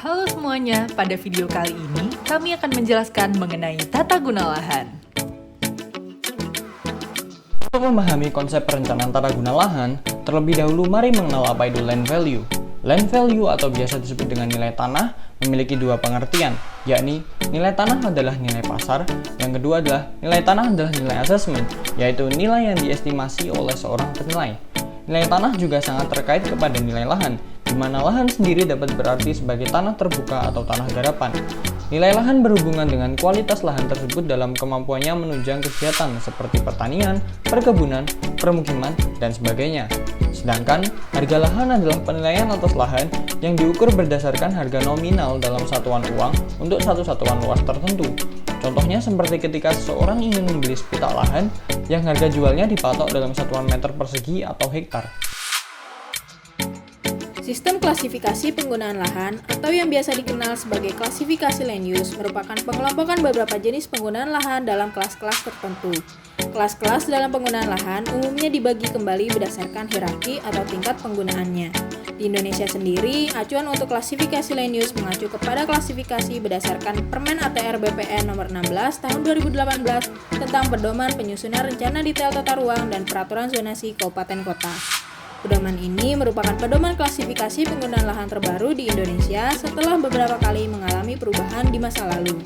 Halo semuanya, pada video kali ini kami akan menjelaskan mengenai tata guna lahan. Untuk memahami konsep perencanaan tata guna lahan, terlebih dahulu mari mengenal apa itu land value. Land value atau biasa disebut dengan nilai tanah memiliki dua pengertian, yakni nilai tanah adalah nilai pasar, yang kedua adalah nilai tanah adalah nilai assessment, yaitu nilai yang diestimasi oleh seorang penilai. Nilai tanah juga sangat terkait kepada nilai lahan, di mana lahan sendiri dapat berarti sebagai tanah terbuka atau tanah garapan. Nilai lahan berhubungan dengan kualitas lahan tersebut dalam kemampuannya menunjang kegiatan seperti pertanian, perkebunan, permukiman, dan sebagainya. Sedangkan, harga lahan adalah penilaian atas lahan yang diukur berdasarkan harga nominal dalam satuan uang untuk satu satuan luas tertentu. Contohnya seperti ketika seseorang ingin membeli sepetak lahan yang harga jualnya dipatok dalam satuan meter persegi atau hektar. Sistem klasifikasi penggunaan lahan atau yang biasa dikenal sebagai klasifikasi land use merupakan pengelompokan beberapa jenis penggunaan lahan dalam kelas-kelas tertentu. Kelas-kelas dalam penggunaan lahan umumnya dibagi kembali berdasarkan hierarki atau tingkat penggunaannya. Di Indonesia sendiri, acuan untuk klasifikasi land use mengacu kepada klasifikasi berdasarkan Permen ATR BPN nomor 16 tahun 2018 tentang pedoman penyusunan rencana detail tata ruang dan peraturan zonasi kabupaten kota. Pedoman ini merupakan pedoman klasifikasi penggunaan lahan terbaru di Indonesia setelah beberapa kali mengalami perubahan di masa lalu.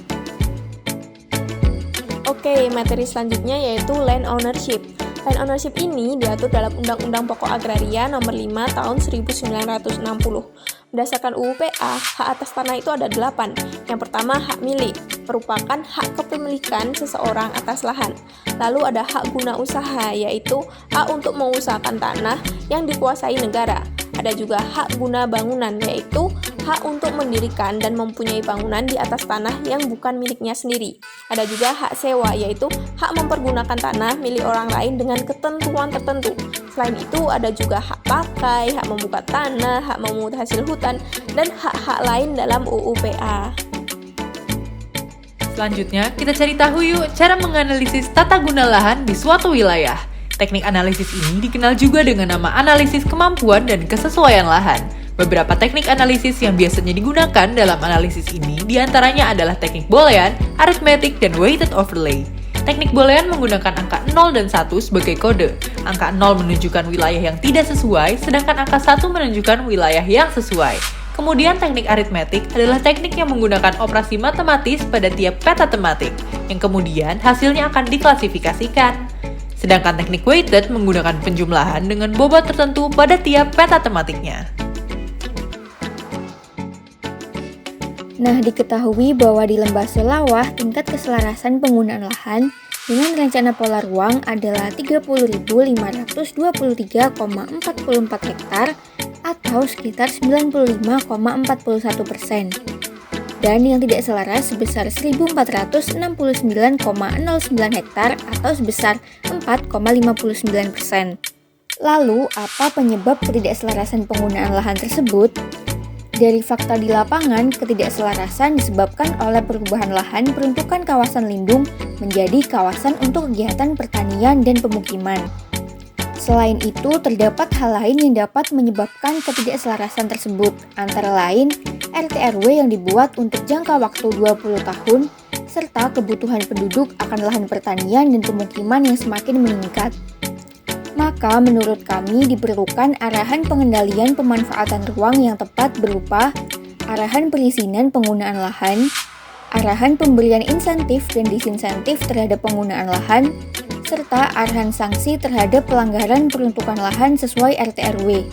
Oke, materi selanjutnya yaitu land ownership. Land ownership ini diatur dalam Undang-Undang Pokok Agraria Nomor 5 Tahun 1960. Berdasarkan UU PA, hak atas tanah itu ada 8. Yang pertama, hak milik, merupakan hak kepemilikan seseorang atas lahan. Lalu ada hak guna usaha, yaitu hak untuk mengusahakan tanah yang dikuasai negara. Ada juga hak guna bangunan, yaitu hak untuk mendirikan dan mempunyai bangunan di atas tanah yang bukan miliknya sendiri. Ada juga hak sewa, yaitu hak mempergunakan tanah milik orang lain dengan ketentuan tertentu. Selain itu, ada juga hak pakai, hak membuka tanah, hak memungut hasil hutan, dan hak-hak lain dalam UU PA. Selanjutnya, kita cari tahu yuk cara menganalisis tata guna lahan di suatu wilayah. Teknik analisis ini dikenal juga dengan nama analisis kemampuan dan kesesuaian lahan. Beberapa teknik analisis yang biasanya digunakan dalam analisis ini diantaranya adalah teknik boolean, arithmetic, dan weighted overlay. Teknik boolean menggunakan angka 0 dan 1 sebagai kode. Angka 0 menunjukkan wilayah yang tidak sesuai, sedangkan angka 1 menunjukkan wilayah yang sesuai. Kemudian teknik arithmetic adalah teknik yang menggunakan operasi matematis pada tiap peta tematik, yang kemudian hasilnya akan diklasifikasikan. Sedangkan teknik weighted menggunakan penjumlahan dengan bobot tertentu pada tiap peta tematiknya. Nah, diketahui bahwa di Lembah Selawah tingkat keselarasan penggunaan lahan dengan rencana pola ruang adalah 30.523,44 hektar atau sekitar 95,41%. Dan yang tidak selaras sebesar 1.469,09 hektar atau sebesar 4,59%. Lalu, apa penyebab ketidakselarasan penggunaan lahan tersebut? Dari fakta di lapangan, ketidakselarasan disebabkan oleh perubahan lahan peruntukan kawasan lindung menjadi kawasan untuk kegiatan pertanian dan pemukiman. Selain itu, terdapat hal lain yang dapat menyebabkan ketidakselarasan tersebut, antara lain RT/RW yang dibuat untuk jangka waktu 20 tahun, serta kebutuhan penduduk akan lahan pertanian dan pemukiman yang semakin meningkat. Maka menurut kami diperlukan arahan pengendalian pemanfaatan ruang yang tepat berupa arahan perizinan penggunaan lahan, arahan pemberian insentif dan disinsentif terhadap penggunaan lahan, serta arahan sanksi terhadap pelanggaran peruntukan lahan sesuai RT/RW.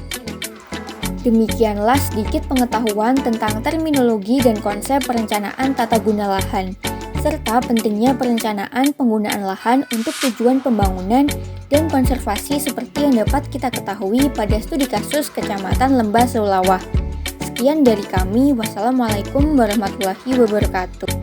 Demikianlah sedikit pengetahuan tentang terminologi dan konsep perencanaan tata guna lahan, serta pentingnya perencanaan penggunaan lahan untuk tujuan pembangunan dan konservasi seperti yang dapat kita ketahui pada studi kasus Kecamatan Lembah Selawah. Sekian dari kami, wassalamualaikum warahmatullahi wabarakatuh.